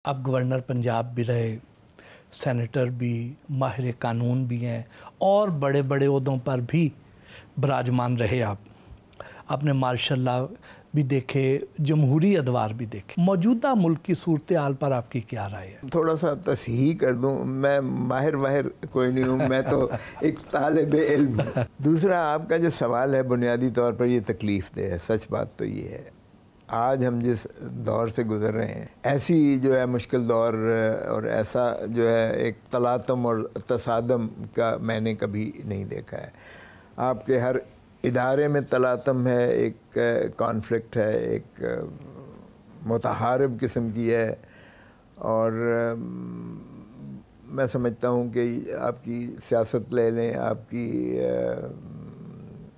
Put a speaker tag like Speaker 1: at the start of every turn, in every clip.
Speaker 1: आप गवर्नर पंजाब भी रहे, सेनेटर भी, माहिर कानून भी हैं और बड़े बड़े ओहदों पर भी विराजमान रहे। आपने मार्शल लॉ भी देखे, जमहूरी अदवार भी देखे। मौजूदा मुल्क की सूरत हाल पर आपकी क्या राय है?
Speaker 2: थोड़ा सा तस्हीह कर दूं, मैं माहिर कोई नहीं हूँ, मैं तो एक तालिब इल्म हूँ। दूसरा, आपका जो सवाल है बुनियादी तौर पर ये तकलीफ दे है। सच बात तो ये है, आज हम जिस दौर से गुज़र रहे हैं, ऐसी जो है मुश्किल दौर और ऐसा जो है एक तलातम और तसादम का मैंने कभी नहीं देखा है। आपके हर इदारे में तलातम है, एक कॉन्फ्लिक्ट है, एक मुतहारिब किस्म की है। और मैं समझता हूँ कि आपकी सियासत ले लें, आपकी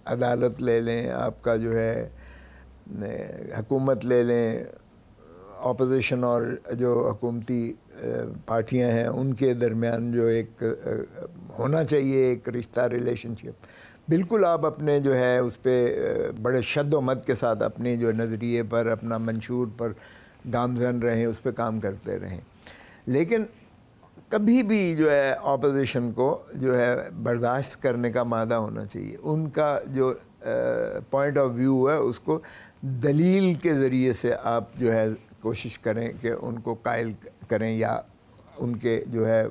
Speaker 2: अदालत ले लें, आपका जो है हुकूमत ले लें, अपोजिशन और जो हुकूमती पार्टियां हैं उनके दरमियान जो एक होना चाहिए एक रिश्ता, रिलेशनशिप, बिल्कुल आप अपने जो है उस पर बड़े शद्दोमत के साथ अपने जो नज़रिए पर, अपना मंशूर पर गामज़न रहें, उस पर काम करते रहें। लेकिन कभी भी जो है अपोजिशन को जो है बर्दाश्त करने का मादा होना चाहिए। उनका जो पॉइंट ऑफ व्यू है उसको दलील के ज़रिए से आप जो है कोशिश करें कि उनको कायल करें, या उनके जो है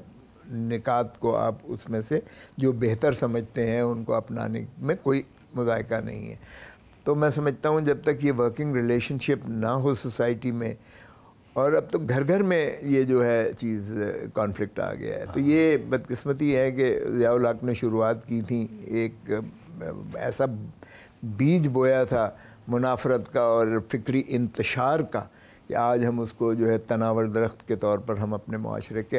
Speaker 2: निकात को आप उसमें से जो बेहतर समझते हैं उनको अपनाने में कोई मुज़ायका नहीं है। तो मैं समझता हूँ जब तक ये वर्किंग रिलेशनशिप ना हो सोसाइटी में, और अब तो घर घर में ये जो है चीज़ कॉन्फ्लिक्ट आ गया है, तो ये बदकिस्मती है कि ज़ियाउल हक ने शुरुआत की थी, एक ऐसा बीज बोया था मुनाफरत का और फ़िक्री इंतशार का कि आज हम उसको जो है तनावर दरख्त के तौर पर हम अपने मुआशरे के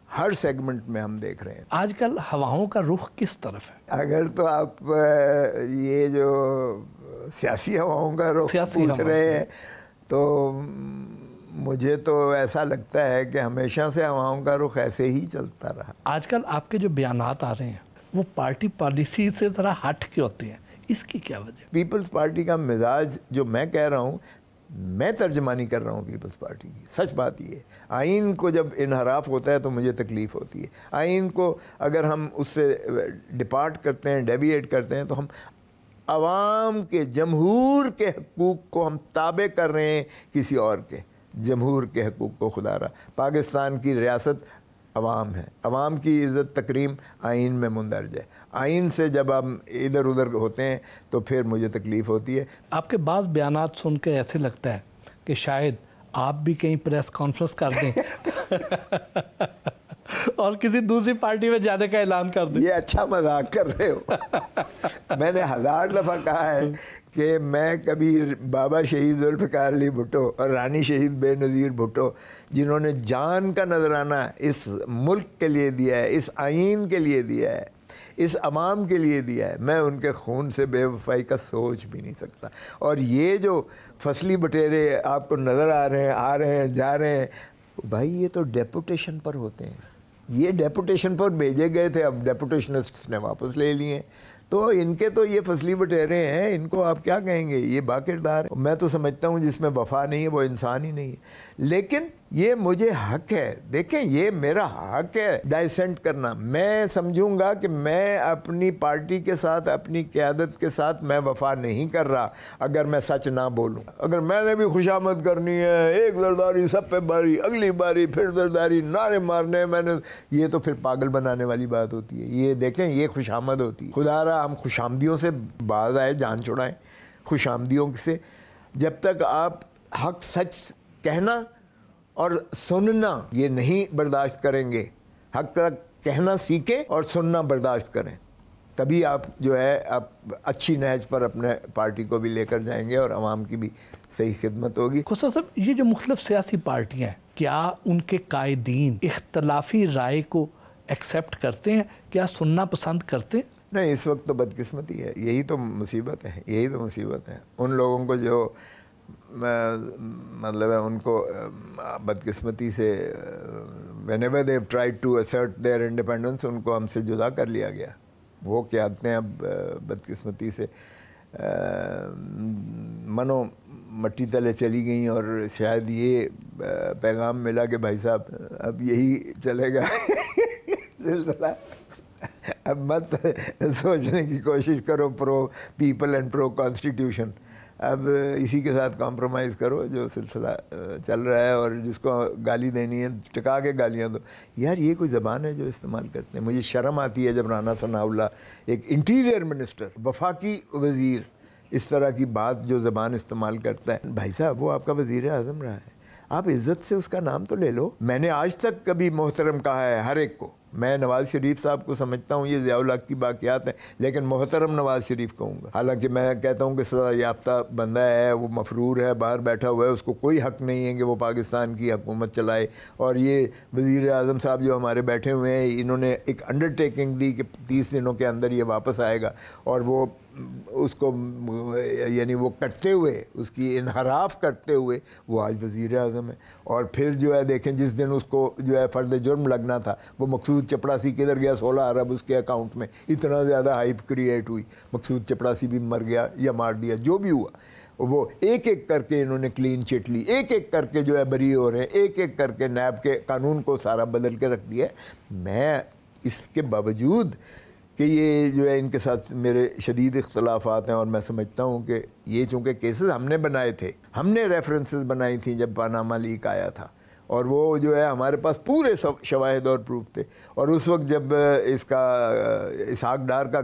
Speaker 2: हर सेगमेंट में हम देख रहे हैं।
Speaker 1: आजकल हवाओं का रुख किस तरफ है?
Speaker 2: अगर तो आप ये जो सियासी हवाओं का रुख पूछ रहे हैं, तो मुझे तो ऐसा लगता है कि हमेशा से हवाओं का रुख ऐसे ही चलता रहा।
Speaker 1: आजकल आपके जो बयानात आ रहे हैं वो पार्टी पॉलिसी से ज़रा हट के होते हैं, इसकी क्या वजह?
Speaker 2: पीपल्स पार्टी का मिजाज जो मैं कह रहा हूँ, मैं तर्जमानी कर रहा हूँ पीपल्स पार्टी की। सच बात ये, आइन को जब इनहराफ होता है तो मुझे तकलीफ़ होती है। आइन को अगर हम उससे डिपार्ट करते हैं, डेविएट करते हैं, तो हम आवाम के, जमहूर के हकूक़ को हम ताबे कर रहे हैं किसी और के। जमहूर के हकूक़ को खुदारा, पाकिस्तान की रियासत अवाम है, अवाम की इज़्ज़त तकरीम आइन में मुंदरज है। आइन से जब हम इधर उधर होते हैं तो फिर मुझे तकलीफ़ होती है।
Speaker 1: आपके बाज़ बयानात सुन के ऐसे लगता है कि शायद आप भी कहीं प्रेस कॉन्फ्रेंस कर दें और किसी दूसरी पार्टी में जाने का ऐलान कर दें।
Speaker 2: ये अच्छा मजाक कर रहे हो। मैंने 1000 दफ़ा कहा है कि मैं कभी बाबा शहीद जुल्फ़िकार अली भुट्टो और रानी शहीद बेनज़ीर भुट्टो, जिन्होंने जान का नजराना इस मुल्क के लिए दिया है, इस आइन के लिए दिया है, इस अवाम के लिए दिया है, मैं उनके खून से बेवफाई का सोच भी नहीं सकता। और ये जो फसली बटेरे आपको नज़र आ रहे हैं जा रहे हैं, भाई ये तो डेपुटेशन पर होते हैं, ये डेपुटेशन पर भेजे गए थे, अब डेपुटेशनिस्ट्स ने वापस ले लिए, तो इनके तो ये फसली बटेरे हैं, इनको आप क्या कहेंगे, ये बाकिरदार। मैं तो समझता हूँ जिसमें वफा नहीं है वो इंसान ही नहीं है। लेकिन ये मुझे हक है, देखें ये मेरा हक है डाइसेंट करना। मैं समझूंगा कि मैं अपनी पार्टी के साथ, अपनी क़यादत के साथ मैं वफा नहीं कर रहा अगर मैं सच ना बोलूं। अगर मैंने भी खुशामद करनी है, एक जरदारी सब पे बारी, अगली बारी फिर जरदारी, नारे मारने मैंने, ये तो फिर पागल बनाने वाली बात होती है। ये देखें ये खुशामद होती है। खुदारा हम खुशामदियों से बाज आए, जान छुड़ाएं खुशामदियों से। जब तक आप हक सच कहना और सुनना ये नहीं बर्दाश्त करेंगे, हक का कहना सीखें और सुनना बर्दाश्त करें, तभी आप जो है आप अच्छी नहज पर अपने पार्टी को भी लेकर जाएंगे और आवाम की भी सही खिदमत होगी।
Speaker 1: खुसरो साहब, ये जो मुख्तलिफ सियासी पार्टियाँ हैं, क्या उनके कायदीन इख्तलाफी राय को एक्सेप्ट करते हैं, क्या सुनना पसंद करते हैं?
Speaker 2: नहीं, इस वक्त तो बदकिस्मती है, यही तो मुसीबत है, यही तो मुसीबत है। उन लोगों को जो मतलब है उनको बदकिस्मती से whenever they've tried to assert their independence उनको हमसे जुदा कर लिया गया। वो क्या कहते हैं अब बदकिस्मती से مٹی تلے چلی گئیں، اور شاید یہ پیغام ملا کہ بھائی صاحب اب یہی چلے گا سلسلہ، اب مت سوچنے کی کوشش کرو پرو پیپل اینڈ پرو کانسٹیٹیوشن، اب اسی کے ساتھ کمپرومائز کرو جو سلسلہ چل رہا ہے، اور جس کو گالی دینی ہے ٹکا کے گالیاں دو۔ یار یہ کوئی زبان ہے جو استعمال کرتے ہیں؟ مجھے شرم آتی ہے جب رانا ثناء اللہ ایک انٹیریئر منسٹر، وفاقی وزیر، اس طرح کی بات جو زبان استعمال کرتا ہے۔ بھائی صاحب وہ آپ کا وزیر اعظم رہا ہے، آپ عزت سے اس کا نام تو لے لو۔ میں نے آج تک کبھی محترم کہا ہے ہر ایک کو، میں نواز شریف صاحب کو سمجھتا ہوں یہ ضیاء الحق کی باقیات ہیں، لیکن محترم نواز شریف کہوں گا، حالانکہ میں کہتا ہوں کہ سزا یافتہ بندہ ہے، وہ مفرور ہے، باہر بیٹھا ہوا ہے، اس کو کوئی حق نہیں ہے کہ وہ پاکستان کی حکومت چلائے۔ اور یہ وزیر اعظم صاحب جو ہمارے بیٹھے ہوئے ہیں، انہوں نے ایک انڈرٹیکنگ دی کہ 30 دنوں کے اندر یہ واپس آئے گا، اور وہ اس کو یعنی وہ کرتے ہوئے، اس کی انحراف کرتے ہوئے وہ آج وزیر اعظم ہے۔ اور پھر جو ہے دیکھیں جس دن اس کو جو ہے فرد جرم لگنا تھا، وہ مقصود چپڑاسی کدھر گیا؟ 16 ارب اس کے اکاؤنٹ میں، اتنا زیادہ ہائپ کریٹ ہوئی، مقصود چپڑاسی بھی مر گیا یا مار دیا، جو بھی ہوا، وہ ایک ایک کر کے انہوں نے کلین چٹ لی، ایک ایک کر کے جو ہے بری ہو رہے ہیں، ایک ایک کر کے نیب کے قانون کو سارا بدل کے رکھ دیا ہے۔ میں اس کے باوجود کہ یہ جو ہے ان کے ساتھ میرے شدید اختلافات ہیں، اور میں سمجھتا ہوں کہ یہ چونکہ کیسز ہم نے بنائے تھے، ہم نے ریفرنسز بنائی تھیں جب پاناما لیک آیا تھا، اور وہ جو ہے ہمارے پاس پورے شواہد اور پروف تھے، اور اس وقت جب اس کا اسحاق ڈار کا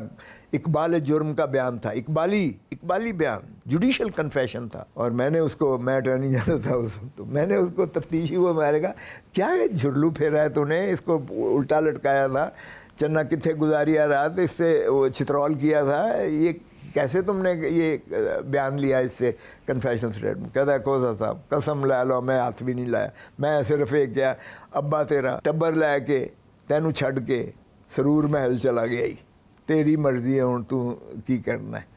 Speaker 2: اقبال جرم کا بیان تھا، اقبالی بیان، جوڈیشل کنفیشن تھا، اور میں نے اس کو، میں اٹارنی جنرل تھا اس وقت، تو میں نے اس کو تفتیشی ہوا، میں نے کہا کیا ہے جھرلو پھیرا ہے تو نے، اس کو الٹا لٹکایا تھا، چنا کتھے گزاریا رات، اس سے وہ چترول کیا تھا، یہ کیسے تم نے یہ بیان لیا اس سے کنفیشن سٹیٹمنٹ؟ کہتا ہے کوزا صاحب قسم لے لو میں ہاتھ بھی نہیں لایا، میں صرف ایک کیا ابا تیرا ٹبر لے کے تینوں چھڈ کے سرور محل چلا گیا ہی، تیری مرضی ہے ہوں تو کی کرنا ہے۔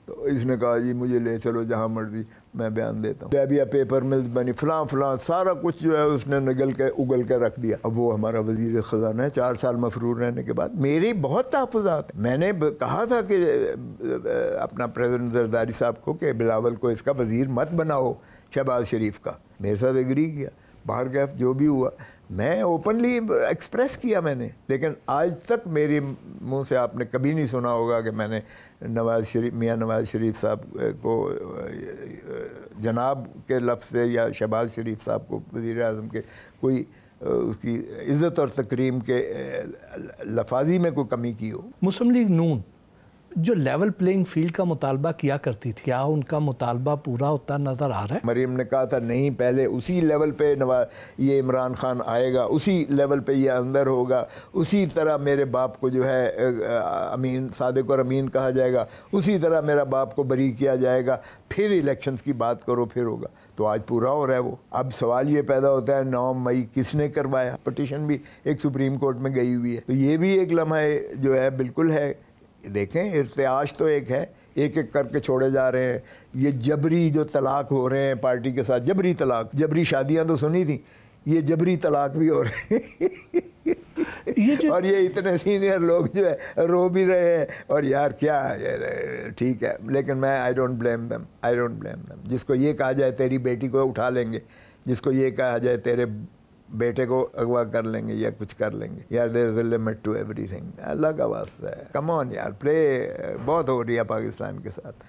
Speaker 2: تو اس نے کہا جی مجھے لے چلو جہاں مرضی، میں بیان دیتا ہوں، لیبیا پیپر ملز بنی، فلاں فلاں، سارا کچھ جو ہے اس نے نگل کے اگل کے رکھ دیا۔ اب وہ ہمارا وزیر خزانہ ہے، 4 سال مفرور رہنے کے بعد میری بہت تحفظات ہیں۔ میں نے کہا تھا کہ اپنا پریزیڈنٹ زرداری صاحب کو کہ بلاول کو اس کا وزیر مت بناؤ شہباز شریف کا، میرے ساتھ ایگری کیا، باہر گئے، جو بھی ہوا میں اوپنلی ایکسپریس کیا میں نے، لیکن آج تک میرے منہ سے آپ نے کبھی نہیں سنا ہوگا کہ میں نے میاں نواز شریف صاحب کو جناب کے لفظ سے یا شہباز شریف صاحب کو وزیر اعظم کے کوئی اس کی عزت اور تکریم کے لفاظی میں کوئی کمی کی ہو۔
Speaker 1: مسلم لیگ نون جو لیول پلینگ فیلڈ کا مطالبہ کیا کرتی تھی، کیا ان کا مطالبہ پورا ہوتا نظر آ رہا ہے؟ مریم
Speaker 2: نے کہا تھا نہیں، پہلے اسی لیول پہ یہ عمران خان آئے گا، اسی لیول پہ یہ اندر ہوگا، اسی طرح میرے باپ کو جو ہے امین، صادق اور امین کہا جائے گا، اسی طرح میرا باپ کو بری کیا جائے گا، پھر الیکشنز کی بات کرو، پھر ہوگا۔ تو آج پورا ہو رہا ہے وہ۔ اب سوال یہ پیدا ہوتا ہے 9 مئی کس نے کروایا؟ پٹیشن بھی ایک سپریم کورٹ میں گئی ہوئی ہے، تو یہ بھی ایک لمحہ جو ہے بالکل ہے۔ دیکھیں ارتعاش تو ایک ہے، ایک ایک کر کے چھوڑے جا رہے ہیں، یہ جبری جو طلاق ہو رہے ہیں پارٹی کے ساتھ، جبری طلاق، جبری شادیاں تو سنی تھیں، یہ جبری طلاق بھی ہو رہے ہیں اور یہ اتنے سینئر لوگ جو ہے رو بھی رہے ہیں، اور یار کیا ٹھیک ہے، لیکن میں آئی ڈونٹ بلیم دم۔ جس کو یہ کہا جائے تیری بیٹی کو اٹھا لیں گے، جس کو یہ کہا جائے تیرے بیٹے کو اغوا کر لیں گے یا کچھ کر لیں گے، یار there is a limit to ایوری تھنگ۔ اللہ کا واسطہ ہے، کم آن یار، پلے بہت ہو رہی ہے پاکستان کے ساتھ۔